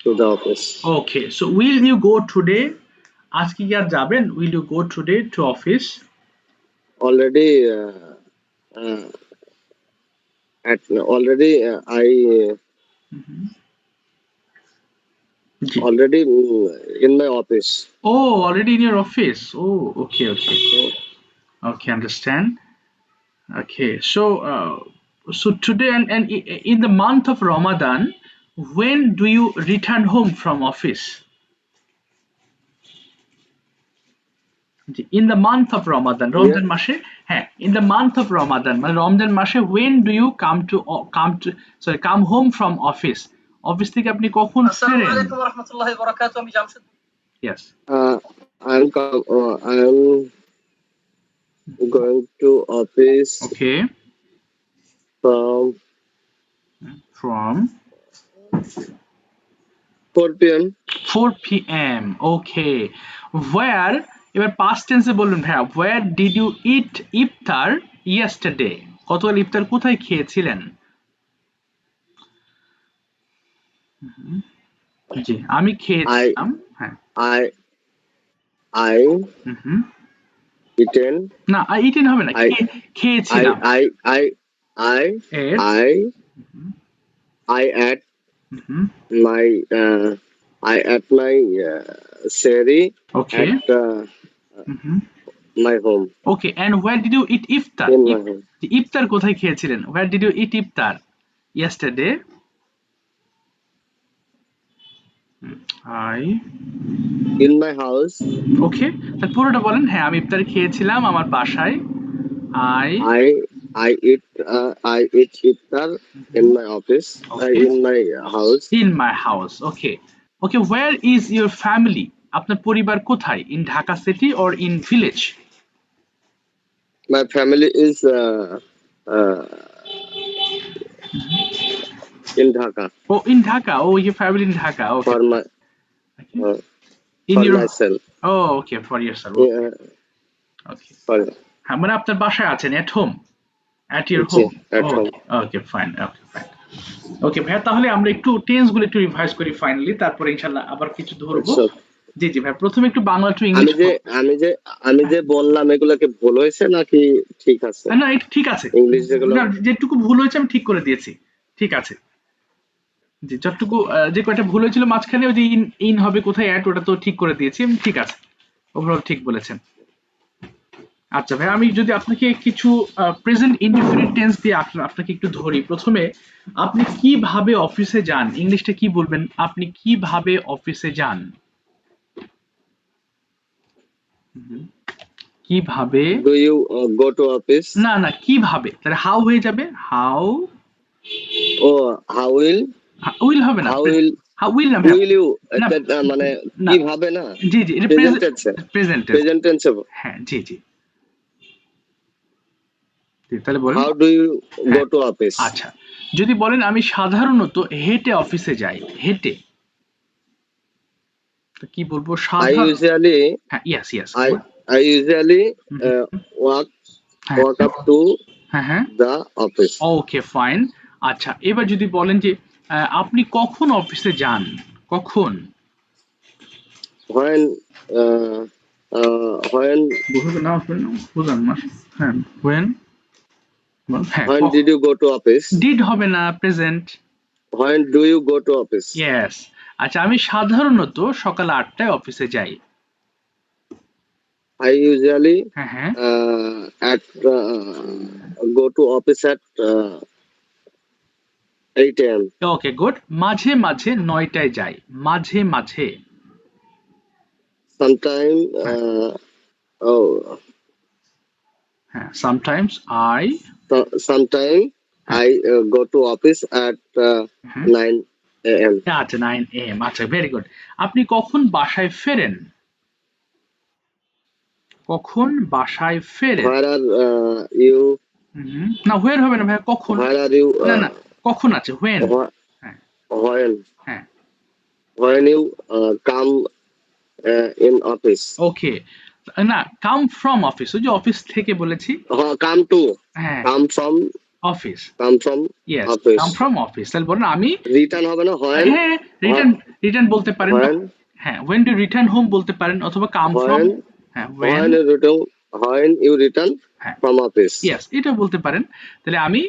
to the office. Okay, so will you go today? আজকে কি আর যাবেন? Will you go today to office? Already, already I G. already in my office. Oh, already in your office. Oh, okay, okay. Okay, understand. Okay, so today and in the month of Ramadan, when do you return home from office? In the month of Ramadan, Yeah. Ramzan মাসে, হ্যাঁ, in the month of Ramadan, মানে রমজান মাসে, when do you come home from office? Office থেকে আপনি কখন ফেরেন? আসসালামু আলাইকুম ওয়া রাহমাতুল্লাহি ওয়া বারাকাতুহু। আমি Jamshed. Yes. I'm going to office Okay. from 4 p.m. 4 p.m. Okay. Where, এবার past tense এ বলুন ভাইয়া, where did you eat iftar yesterday? গতকাল ইফতার কোথায় খেয়েছিলেন? জি, আমি খেয়েছিলাম। হ্যাঁ। I eaten. না, eaten হবে না, খেয়েছিলাম। I ate my sehri at my home. Okay, and where did you eat iftar? In my home. ইফতার কোথায় খেয়েছিলেন? Where did you eat iftar yesterday? In my house. Okay, তার পুরোটা বলেন। হ্যাঁ, আমি ইফতার খেয়েছিলাম আমার বাসায়। I eat iftar in my office. Okay. In my house. In my house. Okay. Okay, where is your family? আপনার পরিবার কোথায়? In Dhaka city or in village? My family is in Dhaka. Oh, in Dhaka. Oh, your family in Dhaka. Okay. For my in for your myself. Oh, okay, for yourself. Okay. Sorry. হ্যাঁ, মানে আপনার বাসায় আছেন, at home. At your home. At home. Okay, fine. Okay, fine. Okay, ভাইয়া, তাহলে আমরা একটু tense গুলো একটু রিভাইজ করি ফাইনালি, তারপরে ইনশাআল্লাহ আবার কিছু ধরবো। জি জি ভাই, প্রথমে একটু বাংলা টু ইংলিশ। আমি যে বললাম এগুলোকে ভুল হয়েছে নাকি ঠিক আছে? না, এটা ঠিক আছে। ইংলিশ যেগুলো, না, যেটুকু ভুল হয়েছে আমি ঠিক করে দিয়েছি, ঠিক আছে। জি, যতটুকু যে কয়টা ভুল হয়েছিল মাঝখানে, ওই যে ইন হবে কোথায় অ্যাট, ওটা তো ঠিক করে দিয়েছি আমি, ঠিক আছে, ওভারঅল ঠিক বলেছেন। আচ্ছা ভাই, আমি যদি আপনাকে কিছু প্রেজেন্ট ইনডিফিনিট টেন্স দিয়ে আপনাকে একটু ধরি। প্রথমে, আপনি কিভাবে অফিসে যান, ইংলিশটা কি বলবেন? আপনি কিভাবে অফিসে যান? কিভাবে? Do you go to office? না না, কিভাবে, তাহলে হাউ হয়ে যাবে। হাউ। ও, হাউ উইল হবে না, হাউ উইল না, উইল ইউ, মানে কিভাবে না। জি জি, এটা প্রেজেন্ট টেন্স। হ্যাঁ, জি জি। তাহলে বলেন, how do you go to office? আচ্ছা, যদি বলেন আমি সাধারণত হেঁটে অফিসে যাই, হেঁটে, তো কি বলবো? I usually walk up to the office. Okay, fine. আচ্ছা, এবার যদি বলেন যে আপনি কখন অফিসে যান, কখন? when did you go to office? Did হবে না, present. When do you go to office? Yes. আচ্ছা, আমি সাধারণত সকাল 8টায় অফিসে যাই। I usually go to office at 8 a.m. Okay, good. মাঝে মাঝে 9টায় যাই, মাঝে মাঝে। Sometimes sometimes I go to office at 9 a.m. আচ্ছা, 9 a.m. আচ্ছা, ভেরি গুড। আপনি কখন বাসায় ফেরেন? কখন বাসায় ফেরেন? Where are you? না, where হবে না ভাই, কখন। Where are you? না না, কখন আছে, when। When you come in office. ওকে, না, come from office, ওই যে অফিস থেকে বলেছি। Come from office. come from yes, office. Come from office. তাহলে বলেন আমি রিটার্ন হবে না when হ্যাঁ রিটার্ন বলতে পারেন, when হ্যাঁ when do you return home বলতে পারেন, অথবা কাম ফ্রম, when হ্যাঁ when you return when you return হ্যাঁ from office. ইয়েস এটা বলতে পারেন। তাহলে আমি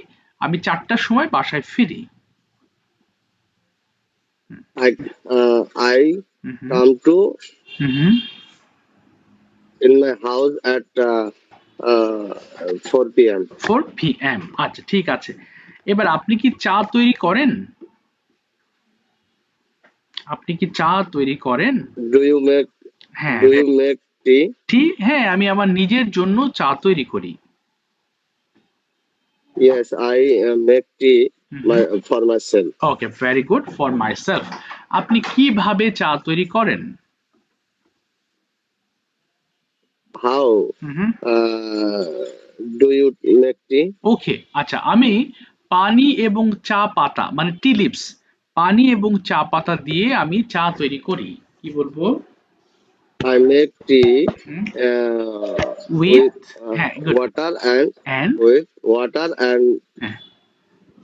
4টার সময় বাসায় ফিরি। I hmm come to hmm in my house at 4 p.m. 4 p.m. আচ্ছা ঠিক আছে। এবার আপনি কি চা তৈরি করেন? আপনি কি চা তৈরি করেন? Do you make হ্যাঁ do you make tea? হ্যাঁ আমি আমার নিজের জন্য চা তৈরি করি। Yes, I make tea for myself. Okay very good, for myself. আপনি কিভাবে চা তৈরি করেন? How hmm do you make tea? ওকে আচ্ছা, আমি পানি এবং চা পাতা মানে টি লিভস, পানি এবং চা পাতা দিয়ে আমি চা তৈরি করি। কি বলবো? I make tea hmm, with with হ্যাঁ good water and and with water and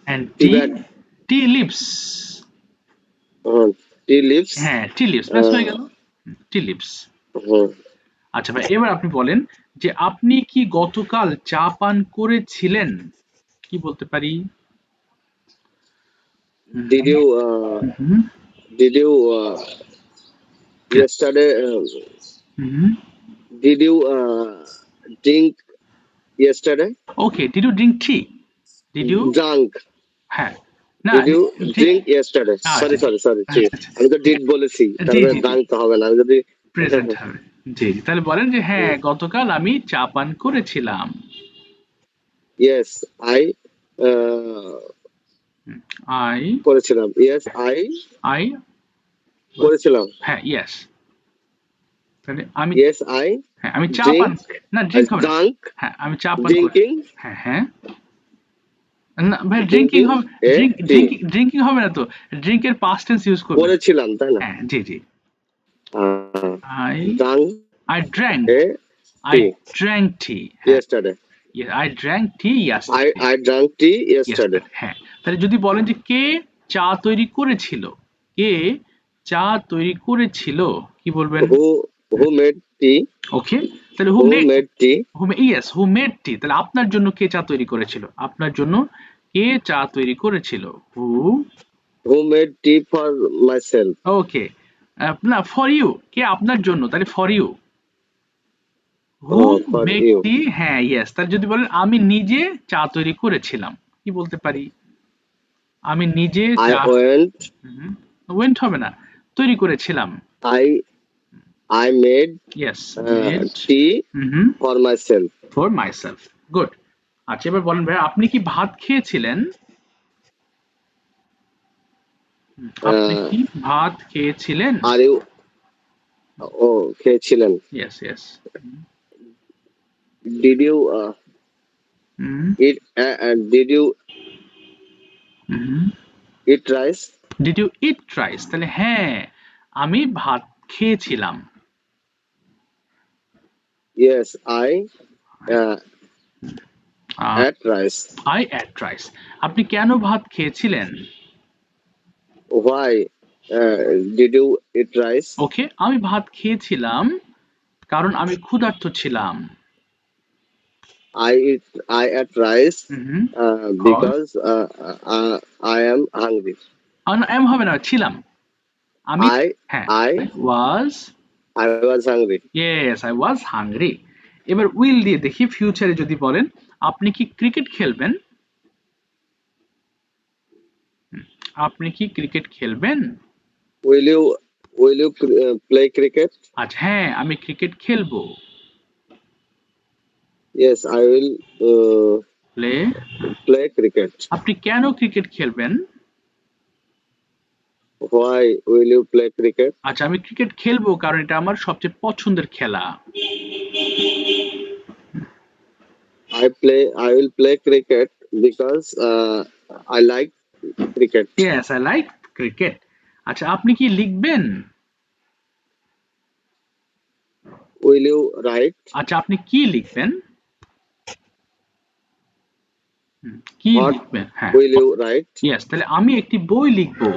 and tea tea bag, tea leaves, uh, tea leaves. হ্যাঁ টি লিভস ব্যাস হয়ে গেল, টি লিভস। uh, আচ্ছা ভাই এবার আপনি বলেন যে আপনি কি গতকাল চা পান করেছিলেন? কি বলতে পারি? did you হুম did you yesterday হুম did you drink yesterday? Okay did you drink tea? Did you Drunk. হ্যাঁ না Did you drink yesterday? আচ্ছা Sorry. আচ্ছা আমি তো ডিড বলেছি, জি তারপরে জি জি ড্রাঙ্ক তো হবে না। আমি যদি প্রেজেন্ট হবে। জি জি তাহলে বলেন যে হ্যাঁ গতকাল আমি চা পান করেছিলাম। yes I uh, আই করেছিলাম, yes I আই করেছিলাম, হ্যাঁ ইয়েস। তাহলে আমি yes I হ্যাঁ আমি চা পান drink না I ড্রিঙ্ক হবে না। drunk হ্যাঁ আমি চা পান করে drinking হ্যাঁ না ভাই ড্রিঙ্কিং drinking হবে, a tea ড্রিঙ্কিং হবে না তো, ড্রিঙ্কের পাস্ট টেন্স ইউজ করবেন। করেছিলাম, তাই না? হ্যাঁ জি I drunk I drank a I tea drank tea, হ্যাঁ yesterday. I drank tea yesterday, I drank tea yesterday. Yesterday হ্যাঁ। তাহলে যদি বলেন যে কে চা তৈরি করেছিল, কে চা তৈরি করেছিল কি বলবেন? who made tea ওকে তাহলে who made tea who made tea, তাহলে আপনার জন্য কে চা তৈরি করেছিল? আপনার জন্য কে চা তৈরি করেছিল? who made tea for myself. ওকে না ফর ইউ, কে আপনার জন্য, তাহলে ফর ইউ। হু For মেক you. টি, হ্যাঁ ইয়েস। তাহলে যদি বলেন আমি নিজে চা তৈরি করেছিলাম, কি বলতে পারি? আমি নিজে I চা went ওয়েন্ট হবে না, তৈরি করেছিলাম। I made yes made tea for myself. For myself. Good. আচ্ছা এবার বলেন ভাই আপনি কি ভাত খেয়েছিলেন? আপনি Uh, কি ভাত খেয়েছিলেন? are you খেয়েছিলেন? Yes Did you eat did you eat rice? Did you eat rice? তাহলে হ্যাঁ আমি ভাত খেয়েছিলাম। Yes I uh, ate rice. I ate rice. আপনি কেন ভাত খেয়েছিলেন? Why did you eat rice? ওকে আমি ভাত খেয়েছিলাম কারণ আমি ক্ষুধার্ত ছিলাম। I ate rice Cause because I am hungry. Am হবে না, ছিলাম আমি, I হ্যাঁ I was I was hungry. Yes I was hungry. এবার উইল দিয়ে দেখি ফিউচারে যদি বলেন আপনি কি ক্রিকেট খেলবেন? আপনি কি ক্রিকেট খেলবেন? Will you play cricket? আচ্ছা হ্যাঁ আমি ক্রিকেট খেলবো। Yes I will play play cricket. আপনি কেন ক্রিকেট খেলবেন? Why will you play cricket? আচ্ছা আমি ক্রিকেট খেলবো কারণ এটা আমার সবচেয়ে পছন্দের খেলা। I will play cricket because I like cricket. Yes I like cricket. আচ্ছা আপনি কি লিখবেন? Will you write? আচ্ছা আপনি কি লিখবেন? কি What লিখবেন? হ্যাঁ, will you write? ইয়েস। তাহলে আমি একটি বই লিখবো।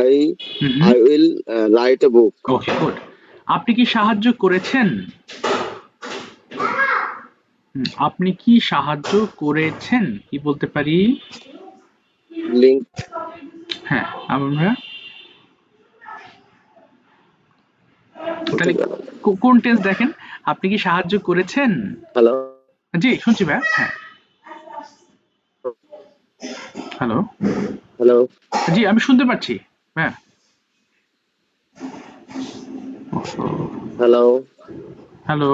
I I will write a book. Okay, good. আপনি কি সাহায্য করেছেন? আপনি কি সাহায্য করেছেন? কি বলতে পারি? Link. হ্যাঁ, আমরা তাহলে কোন টেন্স দেখেন? আপনি কি সাহায্য করেছেন? Hello. জি, শুনছি ভাই। হ্যাঁ, হ্যালো। Hello. জি, আমি শুনতে পাচ্ছি। হ্যাঁ। Hello. হ্যালো।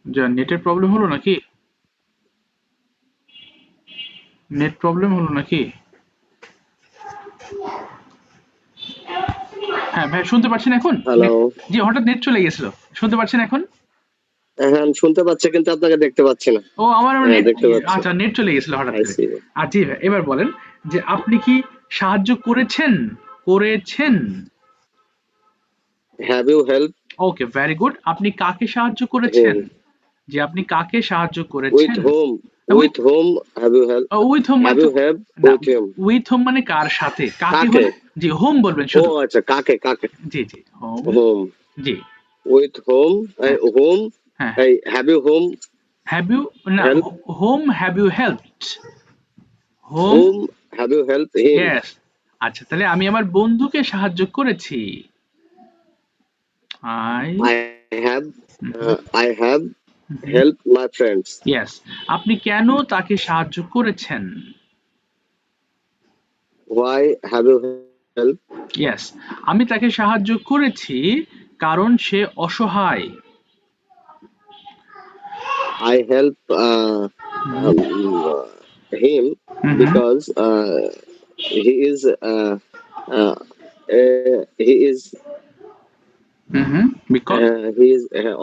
যা নেটের প্রবলেম হলো নাকি? নেট প্রবলেম হলো নাকি? হ্যাঁ ভাই, শুনতে পাচ্ছেন এখন? Hello. জি, হঠাৎ নেট চলে গেছিল। শুনতে পাচ্ছেন এখন? হ্যাঁ, আমি শুনতে পাচ্ছি কিন্তু আপনাকে দেখতে পাচ্ছি না। ও, আমারও হ্যাঁ, নেট। দেখতে পাচ্ছি। আচ্ছা, নেট চলে গেছিল হঠাৎ I করে। see. জি ভাই, এবার বলেন যে আপনি কি সাহায্য করেছেন? করেছেন। Have you helped okay, very good. আপনি কাকে সাহায্য করেছেন? him? যে আপনি কাকে সাহায্য With করেছেন? whom? With With whom have you helped? With home Have মানে you helped না, with him? উইথ হোম মানে কার সাথে? কাকে কাকে? হলে জি হোম বলবেন ও শুধু। আচ্ছা, কাকে কাকে? জি জি, হোম। Whom? জি, With whom? হ্যাঁ Whom? হ্যাঁ। Have you whom have you না, help? Whom have you helped? Whom, Whom have you helped him? Yes. আচ্ছা, তাহলে আমি আমার বন্ধুকে সাহায্য করেছি। I I have helped my friends. Yes. আপনি কেন তাকে সাহায্য করেছেন? Why have you helped? Yes. আমি তাকে সাহায্য করেছি কারণ সে অসহায়। I help him because he is because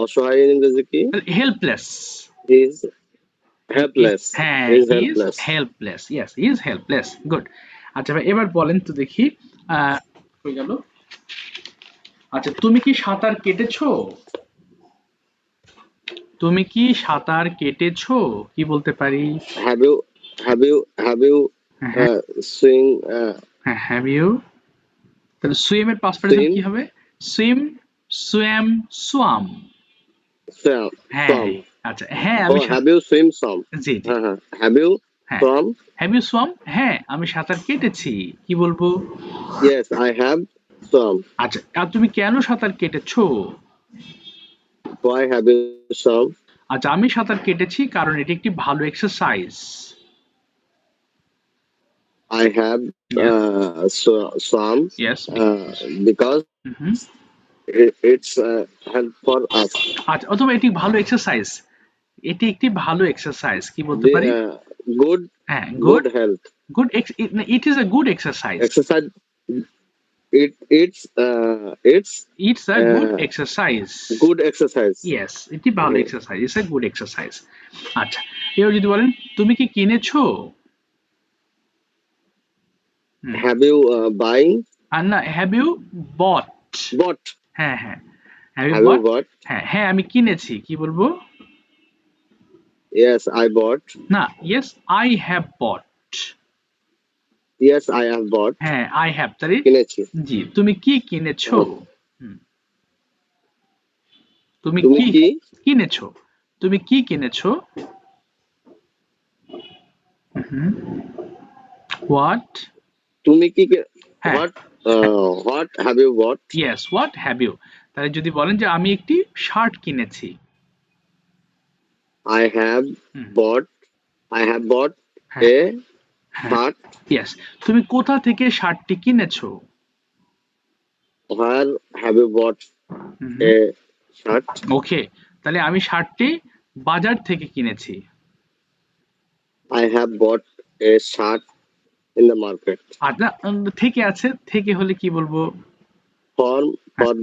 অসহায় ইংরেজি কি? হেল্পলেস। He is helpless. হ্যাঁ, He is he is helpless. Helpless. Yes, he is helpless. Good. আচ্ছা ভাই, এবার বলেন তো দেখি। হয়ে গেল। আচ্ছা, তুমি কি সাঁতার কেটেছো? তুমি কি সাঁতার কেটেছো? কি বলতে পারি? Have you হ্যাঁ swing হ্যাঁ, হ্যাভ ইউ। তাহলে সুইম এর পাস্ট প্রেজেন্ট swim কি হবে? Swim, সুয়াম, swamp. হ্যাঁ, swam? আচ্ছা হ্যাঁ আমি Oh, have you swim swam? জি জি, Have you হ্যাঁ। swam? Have you swam? হ্যাঁ, আমি সাঁতার কেটেছি। কি বলবো? Yes, I have swam. আচ্ছা, আর তুমি কেন সাঁতার কেটেছো? Why have you swam? আচ্ছা, আমি সাঁতার কেটেছি কারণ এটি একটি ভালো exercise. I have swam yes. because it's help for us. আচ্ছা, অথবা এটি ভালো এক্সারসাইজ। এটি একটি ভালো এক্সারসাইজ। কি বলতে The পারি? good হ্যাঁ, good. health good, it is a good exercise. exercise. It's it's a good exercise. good exercise. Yes, এটি ভালো exercise. It's a good exercise. আচ্ছা, এবার যদি বলেন তুমি কি কিনেছো? Have you buying? আর না, হ্যাভ ইউ বট? Bought? হ্যাঁ হ্যাঁ, have you Have you bought? bought? হ্যাঁ হ্যাঁ, আমি কিনেছি। কি বলবো? Yes, I bought. না, yes I have bought. Yes, I have bought. হ্যাঁ, আই হ্যাভ, তাহলে কিনেছি। জি, তুমি কি কিনেছো? তুমি তুমি কি কি কিনেছো? তুমি কি কিনেছো? হোয়াট? তুমি কি হ্যাঁ, what have you bought? Yes, what have you. তাহলে যদি বলেন যে আমি একটি শার্ট কিনেছি। I have bought হ্যাঁ a হ্যাঁ, shirt. ইয়েস। তুমি কোথা থেকে শার্টটি কিনেছো? Where have you bought a shirt? ওকে, তাহলে আমি শার্টটি বাজার থেকে কিনেছি। I have bought a shirt in the market. আচ্ছা, থেকে আছে, থেকে হলে কি বলবো? For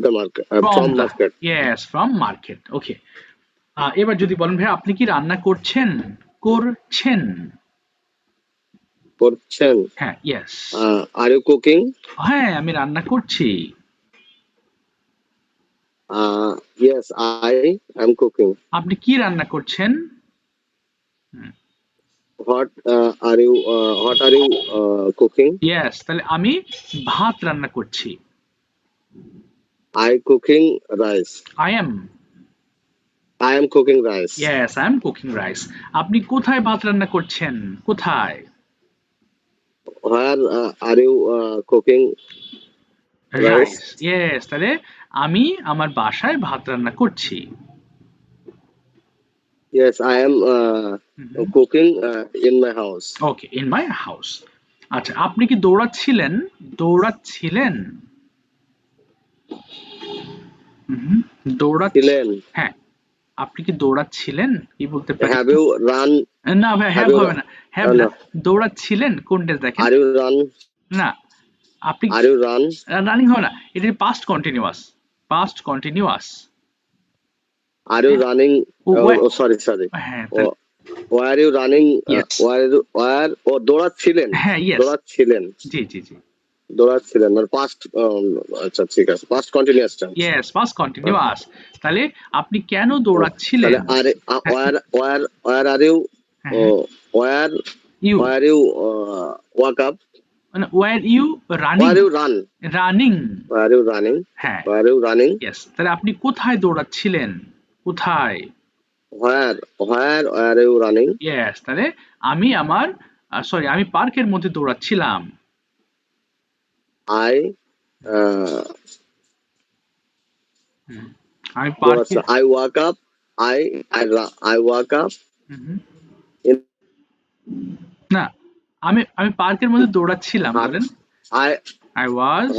the market. From market. Yes, from market. Okay. এবার যদি বলেন ভাই আপনি কি রান্না করছেন? করছেন। করছেন? হ্যাঁ, ইয়েস। Are you cooking? হ্যাঁ, আমি রান্না করছি। Yes, I am cooking. আপনি কি রান্না করছেন? What are you cooking? Yes, তাহলে আমি ভাত রান্না করছি। I cooking rice. I am, I am cooking rice. Yes I am cooking rice. আপনি কোথায় ভাত রান্না করছেন? কোথায়? Where are you cooking rice, rice? Yes, তাহলে আমি আমার বাসায় ভাত রান্না করছি। Yes, I am cooking in my house. Okay, in my house. আচ্ছা, আপনি কি দৌড়াচ্ছিলেন? দৌড়াচ্ছিলেন? হুম, Chilen. হ্যাঁ, আপনি কি দৌড়াচ্ছিলেন? কি বলতে পারি? Have you run? না ভাই, Have হ্যাভ you হবে না, হ্যাভ না। no. দৌড়াচ্ছিলেন কোনটা দেখেন? Are you run? না, আপনি Are you run? রানিং হবে না, এটা past continuous, past continuous. Are you running? Where- Sorry. হ্যাঁ, Oh, why are you running? Yes. Where? দৌড়াচ্ছিলেন? হ্যাঁ, yes, দৌড়াচ্ছিলেন। জি জি জি, দৌড়াচ্ছিলেন মানে পাস্ট। আচ্ছা ঠিক আছে, past continuous tense. Yes, past continuous. তাহলে আপনি কেন দৌড়াচ্ছিলেন? তাহলে where are you? হ্যাঁ, Where ইউ, you wake up? মানে where you running, Where you run? Running, Where you running? হ্যাঁ, Where you running? ইয়েস, তাহলে আপনি কোথায় দৌড়াচ্ছিলেন? কোথায়? Where are you running? Yes, তাহলে আমি আমার আমি পার্কের মধ্যে দৌড়াচ্ছিলাম। I আমি পার্কে, I wake up. I wake up hmm, in না, আমি পার্কের মধ্যে দৌড়াচ্ছিলাম, park. বলেন। I I was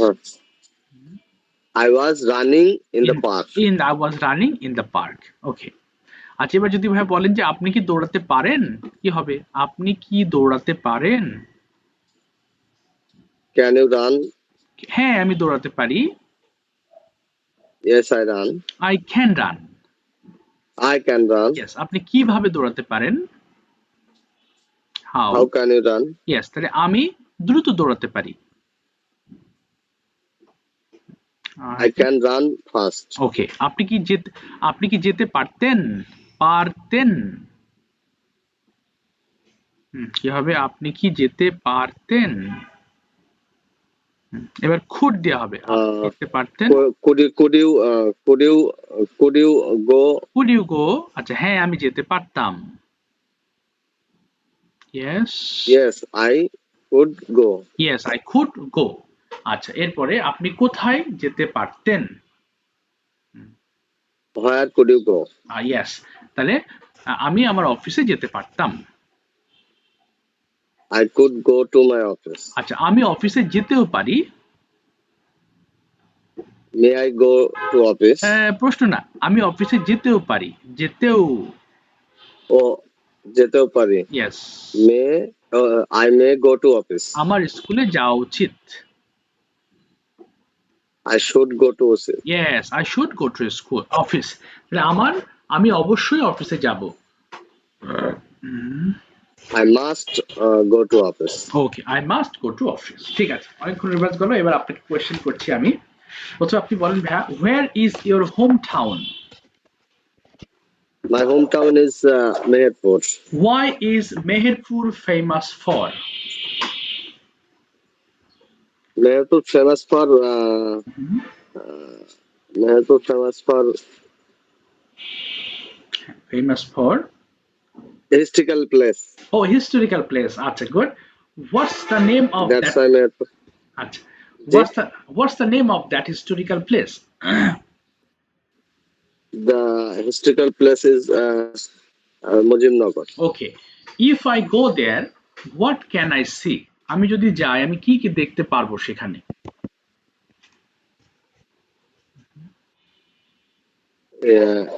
I was running in the park. I was running in the park. Okay. আচ্ছা, এবার যদি ভাই বলেন যে আপনি কি দৌড়াতে পারেন, কি হবে? আপনি কি দৌড়াতে পারেন? Can you run? হ্যাঁ, আমি দৌড়াতে পারি। Yes, I run. I can run. I can run. Yes, আপনি কিভাবে দৌড়াতে পারেন? How? How can you run? Yes, তাহলে আমি দ্রুত দৌড়াতে পারি। I can run fast. ওকে, আপনি কি যেতে পারতেন? পারতেন? কি হবে? আপনি কি যেতে পারতেন? এবার খুড দেওয়া হবে। আপনি যেতে পারতেন? Could you go? Could you go? আচ্ছা, হ্যাঁ, আমি যেতে পারতাম। Yes. Yes, I could go. Yes, I could go. আচ্ছা, এরপরে আপনি কোথায় যেতে পারতেন? Where could you go? Yes, তাহলে আমি আমার অফিসে যেতে পারতাম। I could go to my office. আচ্ছা, আমি অফিসে যেতেও পারি। May I go to office? প্রশ্ন না, আমি অফিসে যেতেও পারি। যেতেও, ও যেতেও পারি। Yes. I may go to office. আমার স্কুলে যাওয়া উচিত। I should go to office. Yes, I should go to school, office. তাহলে আমি অবশ্যই অফিসে যাব। I must go to office. Okay, I must go to office. ঠিক আছে, অনেকক্ষণ রিভার্স গেল। এবার আপনাকে কোয়েশ্চেন করছি আমি। প্রথমে আপনি বলেন ভাইয়া, where is your hometown? My hometown is Meherpur. Why is Meherpur famous for? Meherpur famous for Meherpur famous for Famous for? historical place. Oh, historical place. আচ্ছা, good. What's the name of That's that? why Meherpur. আচ্ছা, what's the name of that historical place? The historical place is Mujibnagar. Okay. If I go there, what can I see? আমি যদি যাই, আমি কি কি দেখতে পারবো সেখানে? Yeah.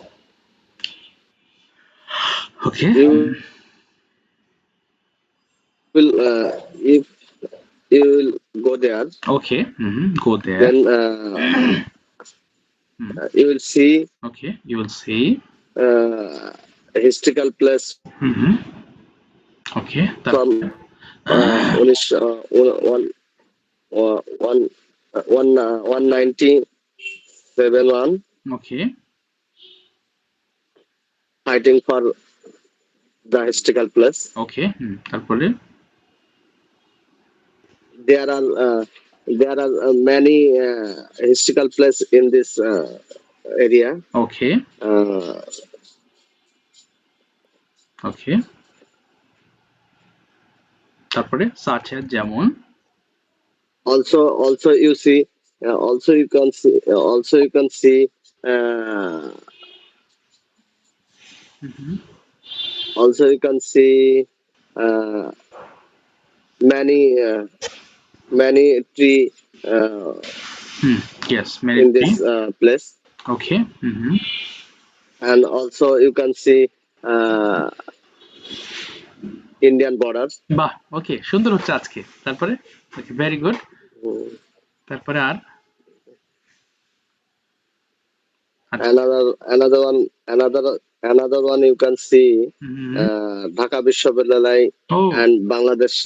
Okay. You will if you will go there, Okay. Go there. then you will see Okay. You will see. historical place Okay. from 1971, Okay. fighting for the historical place. ওকে, তারপরে There are many historical place in this area. Okay, Uh, ওকে, তারপরে such as যেমন also you see, also you can see, uh, also you can see uh, many tree yes, many in this place, okay, and also you can see Indian borders. বাহ, ওকে, সুন্দর হচ্ছে আজকে। তারপরে ওকে, very good. তারপরে আর Another one you can see hmm, Dhaka Vishwavidyalaya O and Bangladesh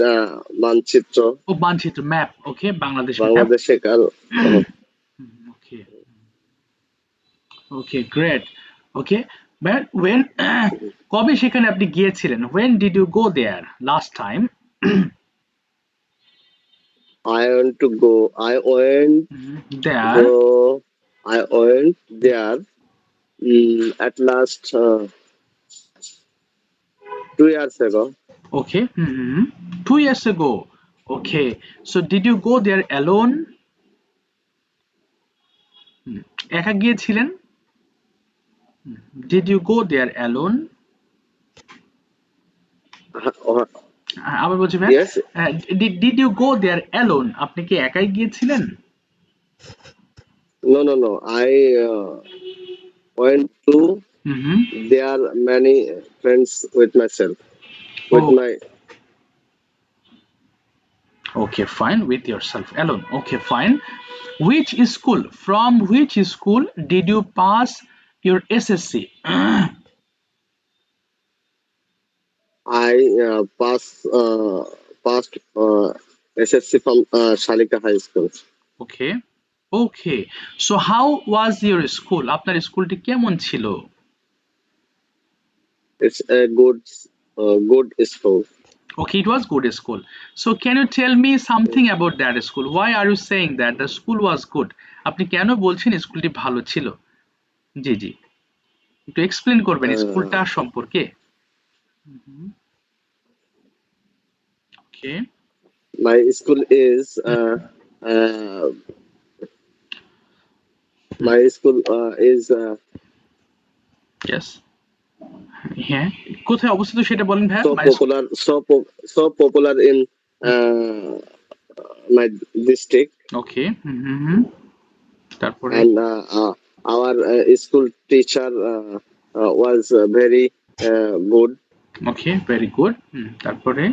মানচিত্র, ও মানচিত্র, map, ওকে, Bangladesh map, বাংলাদেশে ওকে, ওকে, great, okay, but when কবে সেখানে আপনি গিয়েছিলেন? when did you go there last time? I went there, go I went there at last 2 years ago. okay, 2 years ago, okay, so did you go there alone? একা গিয়েছিলেন? did you go there alone? আবার বলছি ভাই, Yes, did you go there alone? আপনি কি একাই গিয়েছিলেন? no, I went to there are many friends with myself, with Oh. my Okay, fine, with yourself alone, okay, fine. From which school did you pass your SSC? I passed SSC from Shalika High School. Okay, okay, so how was your school? আপনার স্কুলটি কেমন ছিল? It's a good school. Okay, it was good school. So can you tell me something about that school? Why are you saying that the school was good? আপনি কেন বলছেন স্কুলটি ভালো ছিল? জি জি, একটু এক্সপ্লেন করবেন স্কুলটা সম্পর্কে। Okay, My school is yes, হ্যাঁ, কোথায় অবস্থিত সেটা বলেন ভাই। so popular in my district. ওকে, তারপরে And our school teacher was very good, okay, very good, তারপরে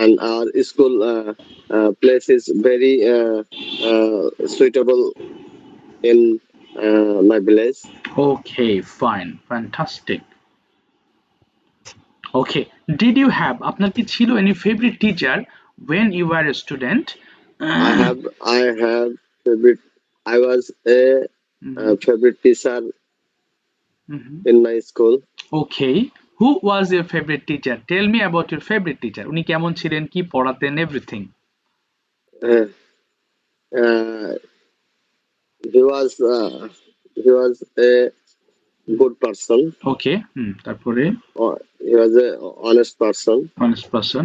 and our school place is very suitable in my village. Okay, fine, fantastic. Okay, did you have, আপনার কি ছিল any favourite teacher when you were a student? I have favorite. I was a favorite teacher in my school. Okay, who was your favorite teacher? Tell me about your favorite teacher. উনি কেমন ছিলেন, কি পড়াতেন, everything. Uh, he was a good person. ওকে, তারপরে He was a honest person honest person,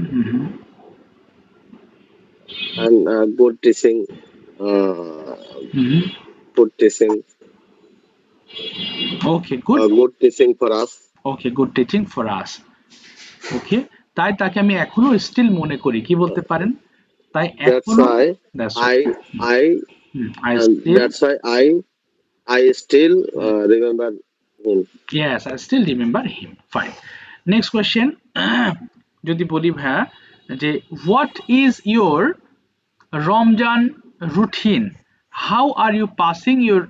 and good teaching. Good teaching. Okay, good. Good teaching for us. Okay, good teaching for us. Okay, তাই তাকে আমি এখনো still মনে করি, কি বলতে পারেন? তাই এখনো That's why I still remember him. Yes, I still remember him. Fine. Next question. যদি বলি ভাইয়া যে what is your Ramadan routine? How are you passing your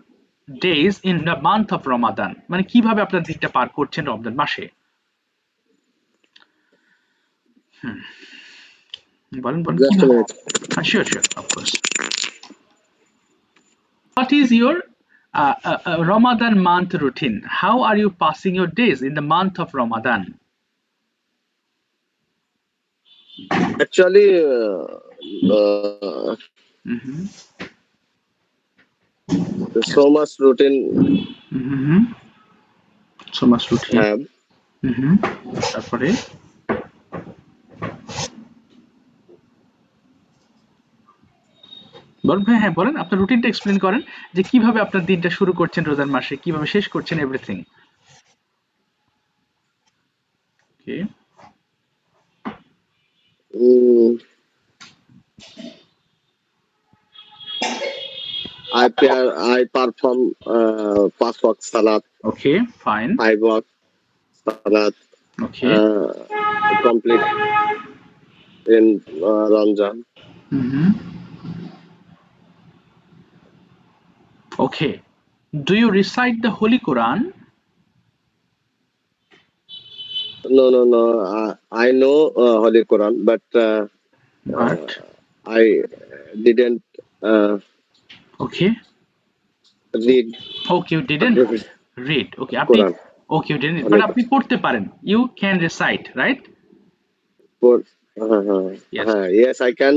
days in the month of Ramadan? মানে কিভাবে আপনার দিনটা পার করছেন রমজান মাসে? বলেন Just a minute. Sure, of course. What is your Ramadan month routine. How are you passing your days in the month of Ramadan? Actually, Mm-hmm. there's Yes. so much routine Mm-hmm. So much routine. have. Mm-hmm. তারপরে বলুন ভাই, হ্যাঁ বলেন, আপনার রুটিনটা explain করেন যে কিভাবে আপনার দিনটা শুরু করছেন রোজার মাসে, কিভাবে শেষ করছেন everything. Okay. Mm, I perform 5 waqt salat, okay, fine. 5 waqt salat, okay. complete in Ramadan. Mm-hmm. Okay. Do you recite the Holy Quran? No. I know Holy Quran, but But I didn't okay. read Okay, you didn't read. Okay, আপনি Quran. okay, you didn't read. Holy But আপনি Quran. পড়তে পারেন। You can recite, right? For- Yes. yes, I can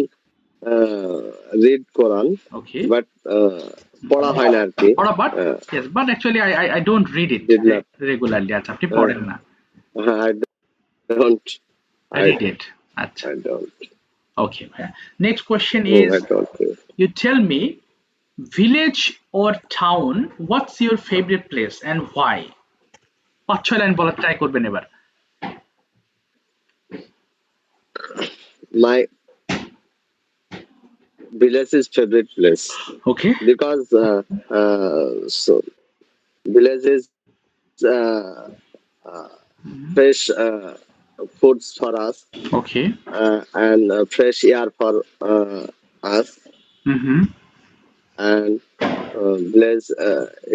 read Quran, Okay. but পড়া হয় না আর কি। পড়া, but yes, but actually I don't read it Did not. regularly. আচ্ছা, আপনি পড়েন না। I don't. Read it. আচ্ছা। I don't. Okay, ভাইয়া। Next question No, is, I don't. you tell me, village or town, what's your favorite place and why? 5-6 line বলার try করবেন এবার। My village is favorite place Okay. because so village is fresh foods for us Okay. and fresh air for us, Mm-hmm. and village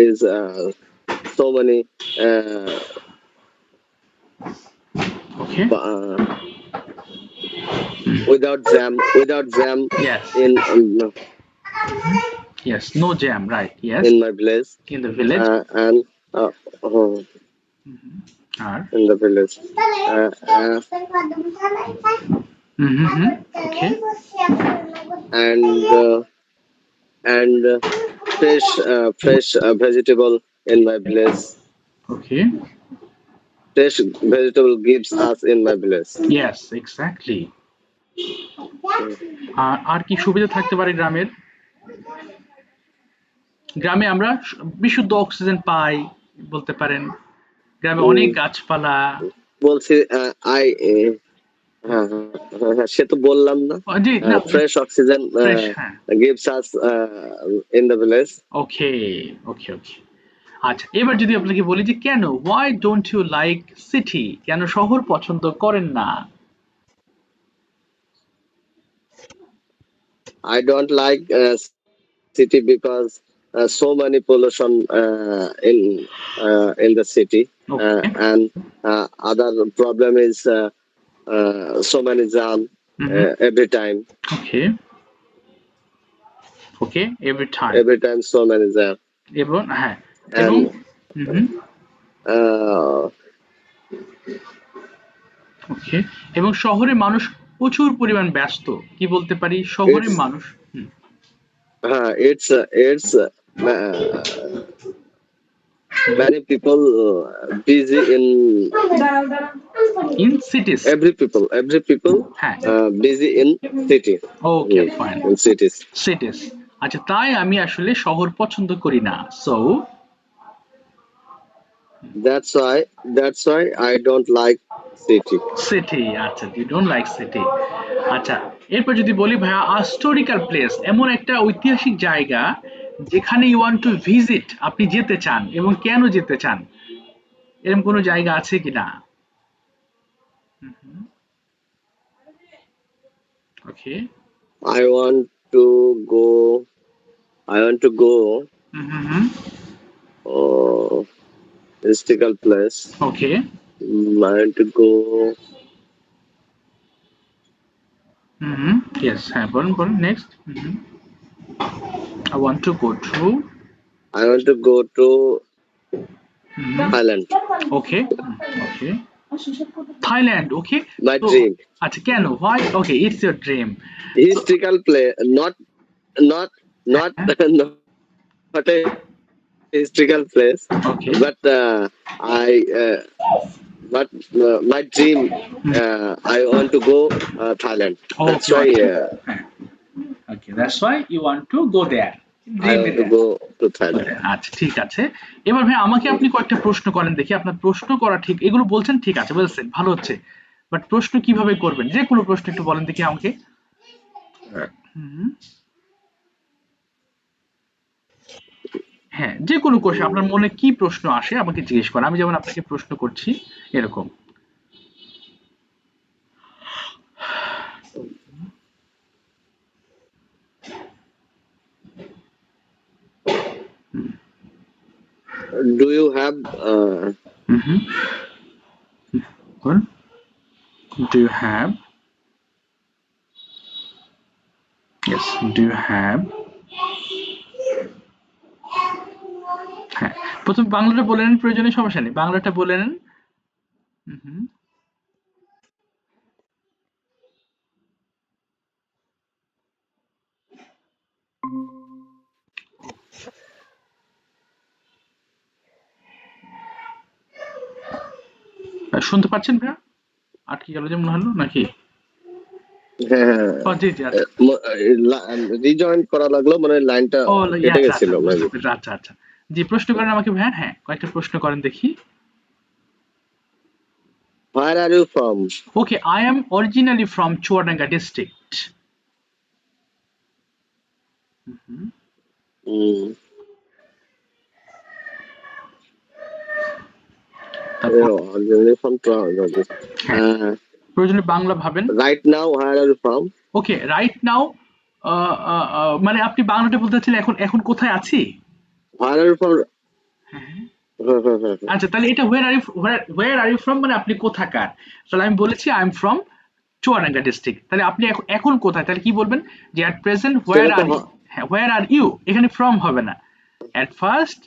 is so many Okay. Without jam Yes. Yes. No jam. Right. Yes. in my village, In the village. and Are. in the village. Mm-hmm. Okay. And fresh vegetable in my village. Okay. Fresh vegetable gives us in my village. Yes. Exactly. আর কি সুবিধা থাকতে পারে গ্রামের? গ্রামে আমরা বিশুদ্ধ oxygen পাই বলতে পারেন। গ্রামে অনেক গাছপালা। বলছি সে তো বললাম না, জি না, fresh oxygen ফ্রেশ। হ্যাঁ। gives us in the village. ওকে। ওকে। ওকে। আচ্ছা, এবার যদি আপনাকে বলি যে কেন, why don't you like city? কেন শহর পছন্দ করেন না? I don't like city because so many pollution in the city, Okay. and other problem is so many jam every time. Okay. Okay, every time. Every time so many jam. এবং হ্যাঁ, এবং And ওকে, এবং শহরে মানুষ প্রচুর পরিমাণ ব্যস্ত। কি বলতে পারি, শহরে it's মানুষ it's many people busy in cities. every people হ্যাঁ। busy in city. Okay, fine. In cities. Cities. আচ্ছা, তাই আমি আসলে শহর পছন্দ করি না। So That's why I don't like city. City. আচ্ছা, ইউ ডোন্ট লাইক সিটি। আচ্ছা, এরপর যদি বলি ভাইয়া, হিস্টোরিক্যাল প্লেস, এমন একটা ঐতিহাসিক জায়গা যেখানে ইউ ওয়ান্ট টু ভিজিট, আপনি যেতে চান এবং কেন যেতে চান, এরকম কোনো জায়গা আছে কিনা? ওকে। I want to go historical place. Okay. I want to go yes, হ্যাঁ বলুন বলুন, next. I want to go to I want to go to Thailand. Okay. Okay. Thailand. Okay. My So, dream. আচ্ছা কেন? Why? Okay, it's your dream. Historical play, not not not not a historical place, Okay. but I but my dream. I want to go Thailand. That's Okay. why Okay, that's why you want to go there. I Dream want to there. go to Thailand. আচ্ছা ঠিক আছে। এবার ভাই আমাকে আপনি কয়েকটা প্রশ্ন করেন দেখি। আপনার প্রশ্ন করা ঠিক, এগুলো বলছেন ঠিক আছে, বলছেন ভালো হচ্ছে, বাট প্রশ্ন কিভাবে করবেন, যে কোনো প্রশ্ন একটু বলেন দেখি আমাকে। হুম, হ্যাঁ যে কোনো কোশ্চেন, আপনার মনে কি প্রশ্ন আসে আমাকে জিজ্ঞেস করেন, আমি যেমন আপনাকে প্রশ্ন করছি এরকম। Do you have হুম, বলেন। Do you have, yes, do you have, হ্যাঁ প্রথম বাংলাটা বলে নেন, প্রয়োজনীয় সমস্যা নেই, বাংলাটা বলে নেন। হুম, শুনতে পাচ্ছেন ভাইয়া? আটকে গেল যে মনে হলো নাকি? জি জি আচ্ছা। রিজয়েন করা লাগলো, মানে লাইনটা ও কেটে আচ্ছা গেছিল আচ্ছা, বুঝতে মেবি। পেরেছি, আচ্ছা আচ্ছা। জি প্রশ্ন করেন আমাকে ভাইয়া, হ্যাঁ কয়েকটা প্রশ্ন করেন দেখি। Where are you from? Okay, I am originally from Chuadanga district. Mm. তারপর Originally from Toronto. হ্যাঁ প্রয়োজনে বাংলা ভাবেন। Right now, where are you from? Okay right now, মানে আপনি বাংলাটা বলতে চাচ্ছেন এখন এখন কোথায় আছি? Where are you from? আচ্ছা তাহলে এটা where are you from মানে আপনি কোথাকার, তাহলে আমি বলেছি I am from Chuadanga district, তাহলে আপনি এখন কোথায়, তাহলে কি বলবেন যে at present where সেটা তো are you, হ্যাঁ where are you, এখানে from হবে না, at first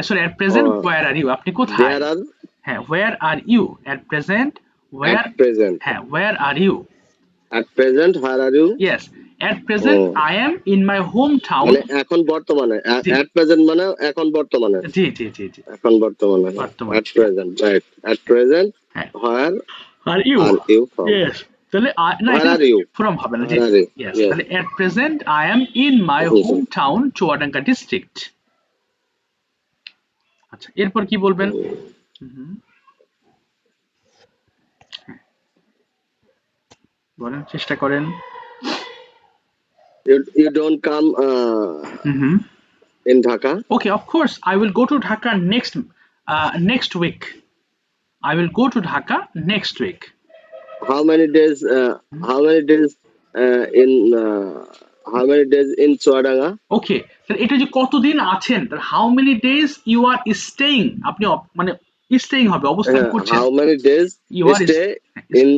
sorry at present where are you, আপনি কোথায়, there are হ্যাঁ where are you at present, at where, present. হ্যাঁ where are you, At present, where are you? yes at present O, I am in my hometown, মানে এখন বর্তমানে। জি At present মানে এখন বর্তমানে। জি জি জি জি এখন বর্তমানে। বর্তমানে, At present, right. At present, হ্যাঁ where are you, are you from? Yes তাহলে না Where এখানে are you? ফ্রম হবে না, জি Where are you? Yes, Yes. তাহলে at present I am in my home town Chuadanga district. আচ্ছা এরপর কি বলবেন? হুম, বলেন চেষ্টা করেন। You don't come hmm, in Dhaka? okay of course I will go to Dhaka next week, I will go to Dhaka next week. How many days? How many days in? How many days in Chuadanga? ওকে তাহলে এটা যে কতদিন আছেন, how many days you are staying, আপনি মানে staying হবে অবস্থান করছেন, How many days you are stay in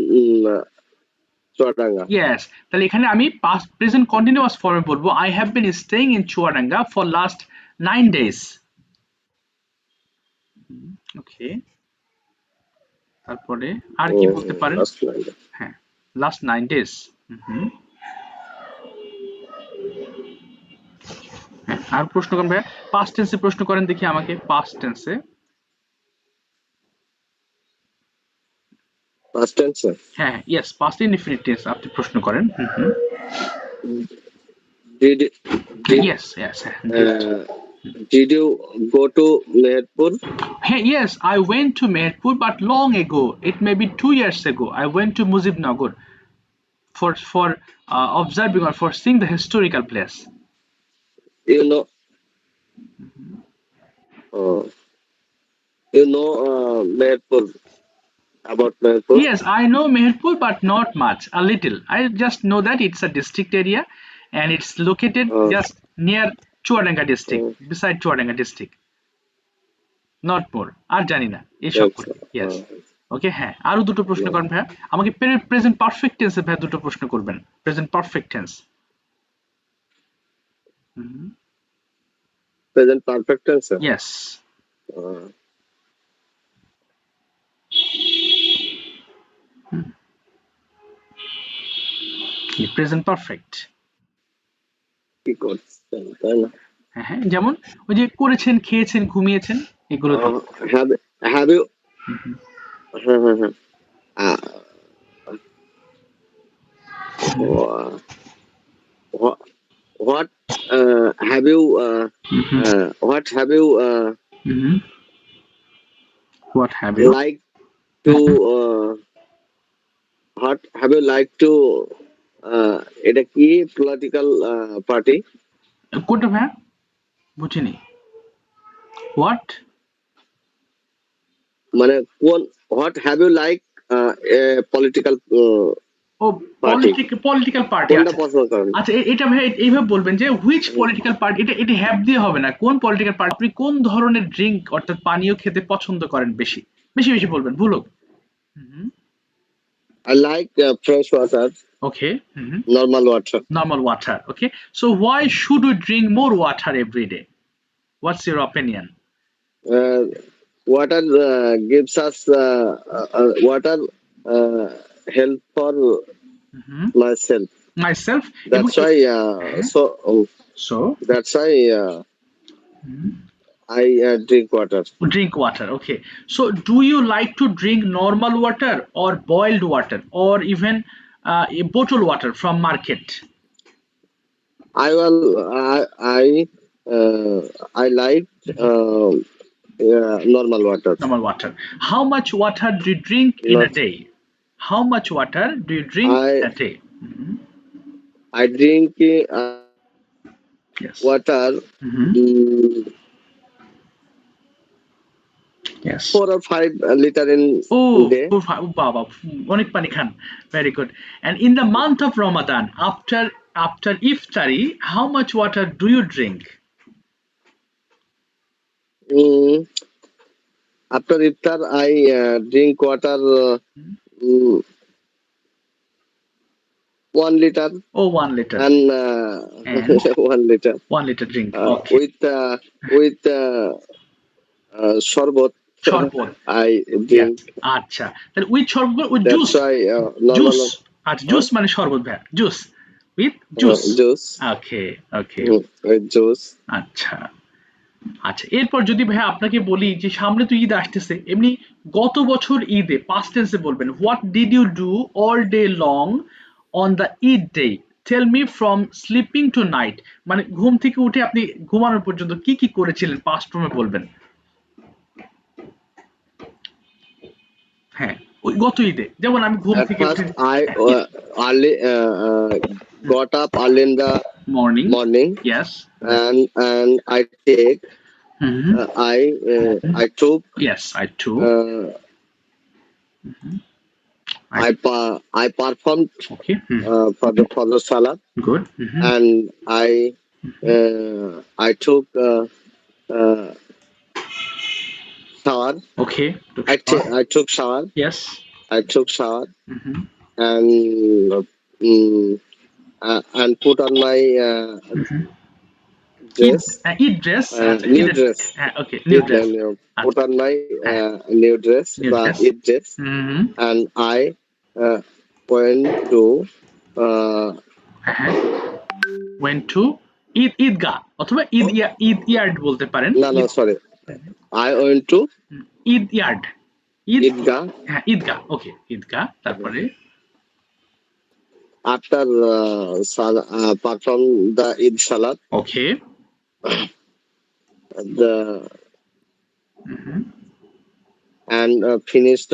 Chuadanga? Yes, তাহলে এখানে আমি পাস্ট প্রেজেন্ট কন্টিনিউয়াস ফর্মে বলবো I have been staying in Chuadanga for last 9 days। Okay তারপরে আর কি বলতে পারেন? Last night. হ্যাঁ লাস্ট 9 days। হ্যাঁ আর প্রশ্ন করেন ভাইয়া, পাস্ট টেন্সে প্রশ্ন করেন দেখি আমাকে, পাস্ট টেন্সে। Past tense. হ্যাঁ ইয়েস পাস্ট ইনডিফিনিট টেন্স আপনি প্রশ্ন করেন। Did ইয়েস ইয়েস হ্যাঁ did you go to Meherpur? Hey, yes, I went to Meherpur, but long ago. It may be 2 years ago. I went to Muzibnagar for observing or for seeing the historical place. You know. You know Meherpur, about Meherpur? Yes, I know Meherpur, but not much. A little. I just know that it's a district area, and it's located just near Chuadanga district, beside Chuadanga district. Not more. আর জানি না এসব That's করে। Yes. ওকে হ্যাঁ আরো দুটো প্রশ্ন করেন ভাইয়া আমাকে, প্রেজেন্ট পারফেক্ট টেন্সে ভাইয়া দুটো প্রশ্ন করবেন, present perfect tense. present perfect tense. Yes. Uh, present perfect. কি করছেন তাই না? হ্যাঁ হ্যাঁ, যেমন ওই যে করেছেন, খেয়েছেন, ঘুমিয়েছেন, এগুলো দিয়ে। have have you হ্যাঁ হ্যাঁ হ্যাঁ what what have you what have you what have you, like to what have you like to এটা কি পলিটিক্যাল পার্টি কোনটা ভাইয়া বুঝিনি। হোয়াট, মানে কোন what have you like political ও পার্টি পলিটিক্যাল পার্টি। কোনটা আচ্ছা পছন্দ করেন? আচ্ছা, এটা ভাই এইভাবে বলবেন যে হুইচ পলিটিক্যাল পার্টি, এটা হ্যাভ দিয়ে হবে না, কোন পলিটিক্যাল পার্টি, আপনি কোন ধরনের ড্রিঙ্ক অর্থাৎ পানীয় খেতে পছন্দ করেন বেশি, বেশি বেশি বলবেন, ভুল হোক। I like fresh water, okay, normal water. normal water. Okay, so why should we drink more water every day? What's your opinion? Uh, water gives us water help for myself. Myself. That's why So that's why I drink water. drink water. Okay, so do you like to drink normal water or boiled water or even a bottled water from market? I like normal water. Normal water. How much water do you drink in a Not- day? How much water do you drink in a day? I drink Yes. water Yes. 4 or 5 liter in Oh, day. বাবা, অনেক পানি খান। Very good. And in the month of Ramadan, after iftari, how much water do you drink? After iftar, I drink water 1 liter Oh, 1 liter. and And 1 liter 1 liter drink. Okay. with শরবত. শরবত। I drink. আচ্ছা, তাহলে with শরবত, with That's juice. why normal juice. আচ্ছা, juice মানে শরবত ভাই। Juice. With juice. juice. Okay, okay. With juice. আচ্ছা। আচ্ছা, এরপর যদি ভাই আপনাকে বলি যে সামনে তো ঈদ আসতেছে, এমনি গত বছর ঈদে পাস্ট টেন্সে বলবেন, what did you do all day long on the Eid day, tell me from sleeping to night, মানে ঘুম থেকে উঠে আপনি ঘুমানোর পর্যন্ত কি কি করেছিলেন পাস্ট ফর্মে বলবেন। হ্যাঁ, ওই গত ঈদে, যেমন আমি ঘুম At থেকে উঠে first, I early got up early in the morning. Yes. and I take I took Yes, I too. I performed Okay. for the salat Good. and I took shower. Okay. I took shower. Yes. I took shower and put on my dress. Eat dress. New dress. Okay, new dress. Put on my new dress, New dress. eat dress, and I went to went to ঈদগাহ অথবা ঈদ বলতে পারেন। no sorry, I went to yard, Eidgah. হ্যাঁ ঈদগাহ, ওকে ঈদগাহ। তারপরে after perform the Eid salat, okay, the and finished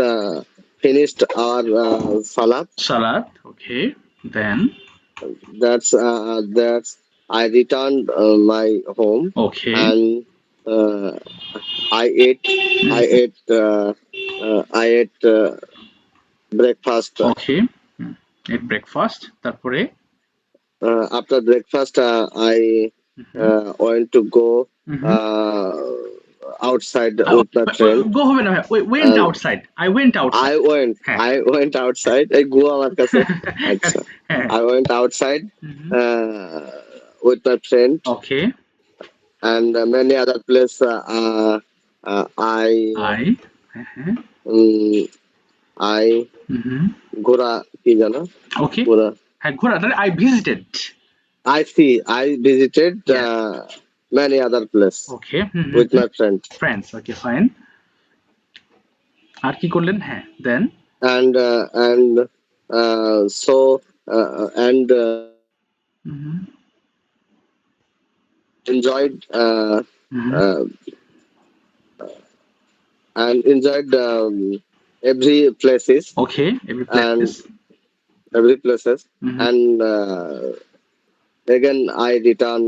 our salat. Okay, then That's I returned my home. Okay. And I ate breakfast. Okay. Eat breakfast. তারপরে After breakfast, I went to go outside with my friend. Go হবে না, went outside. I went outside. I went outside. I go আমার কাছে. আচ্ছা. I went outside with my friend. Okay. and many other places. I I হ্যাঁ I ঘোরা কি জানো ওকে ঘোরা হ্যাঁ ঘোরা তাহলে I visited I visited Yes. many other places okay with my friends friends okay fine আর কি করলেন হ্যাঁ দেন and so and enjoyed uh, and enjoyed every places okay every and place every places Mhm. and again I return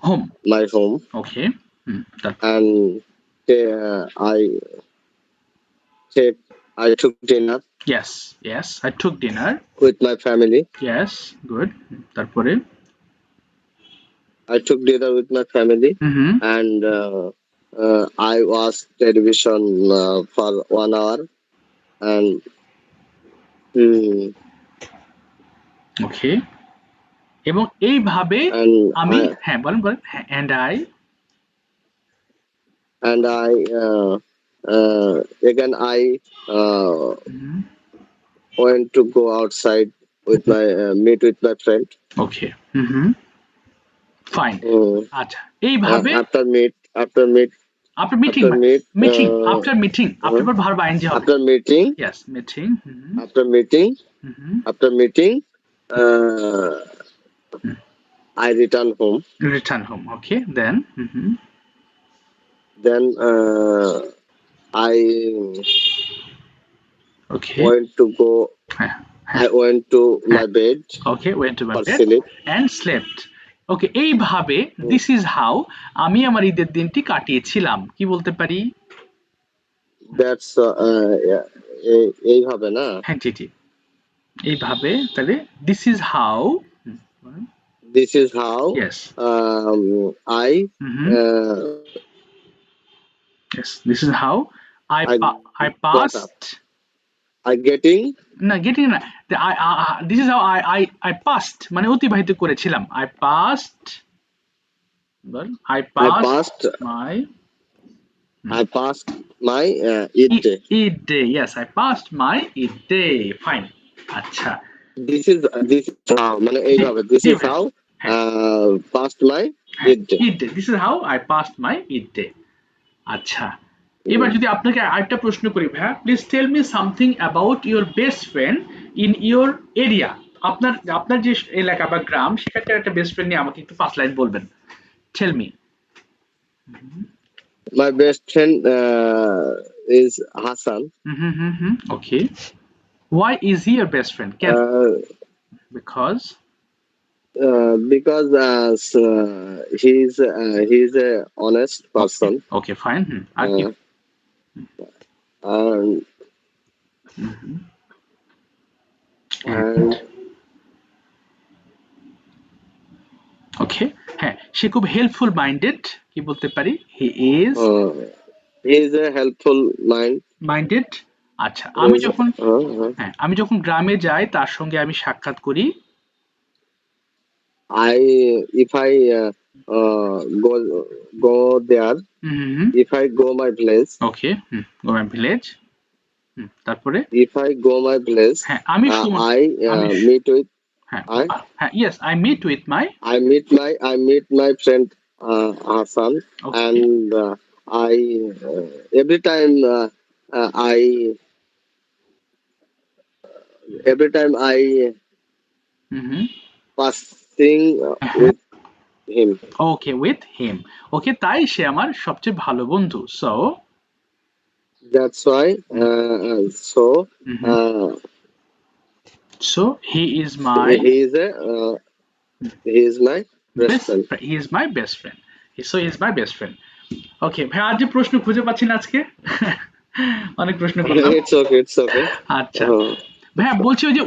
home my home okay and I took dinner yes I took dinner with my family. yes good তারপরে I took dinner with my family and I watched television for 1 hour and ওকে এবং এইভাবে and আমি হ্যাঁ বলেন হ্যাঁ and I again I went to go outside with my meet with my friend. Okay fine আচ্ছা And এইভাবে after meet after meeting after meet after meeting after verb ing হবে after meeting yes meeting after meeting I return home. return home okay then Then I okay went to go. I went to my bed okay went to my for bed sleep. and slept ওকে এইভাবে this is how আমি আমার ঈদের দিনটি কাটিয়েছিলাম কি বলতে পারি That's এইভাবে না হ্যাঁ জি এইভাবে তাহলে this is how this is how yes I yes this is how I got passed I getting না getting না this is how I passed মানে অতিবাহিত করেছিলাম I passed I passed my Eid day. Eid day yes I passed my Eid day fine আচ্ছা This is how মানে এইভাবে this is how passed my Eid day. Eid day this is how I passed my Eid day আচ্ছা এবার যদি আপনাকে আরেকটা প্রশ্ন করি ভাইয়া please tell me something about your best friend in your area আপনার যে এলাকা বা গ্রাম সেখানকার একটা বেস্ট ফ্রেন্ড নিয়ে আমাকে একটু 5 লাইন বলবেন tell me My best friend is Hassan. Okay. Why is he your best friend? Because he's a honest person. Okay fine. And okay হ্যাঁ সে খুব হেল্পফুল মাইন্ডেড কি বলতে পারি he is a helpful minded আচ্ছা আমি যখন গ্রামে যাই তার সঙ্গে আমি সাক্ষাৎ করি if I go there if I go my village okay go my village তারপরে if I go my village হ্যাঁ আমি meet with yes I meet my friend Hassan and I every time I passing with him okay তাই সে আমার সবচেয়ে ভালো বন্ধু so that's why so he is my best friend he is my best friend so he is my best friend okay ভাই আজ যে প্রশ্ন খুঁজে পাচ্ছি না আজকে অনেক প্রশ্ন করলাম it's okay আচ্ছা ভাই বলছি ওই যে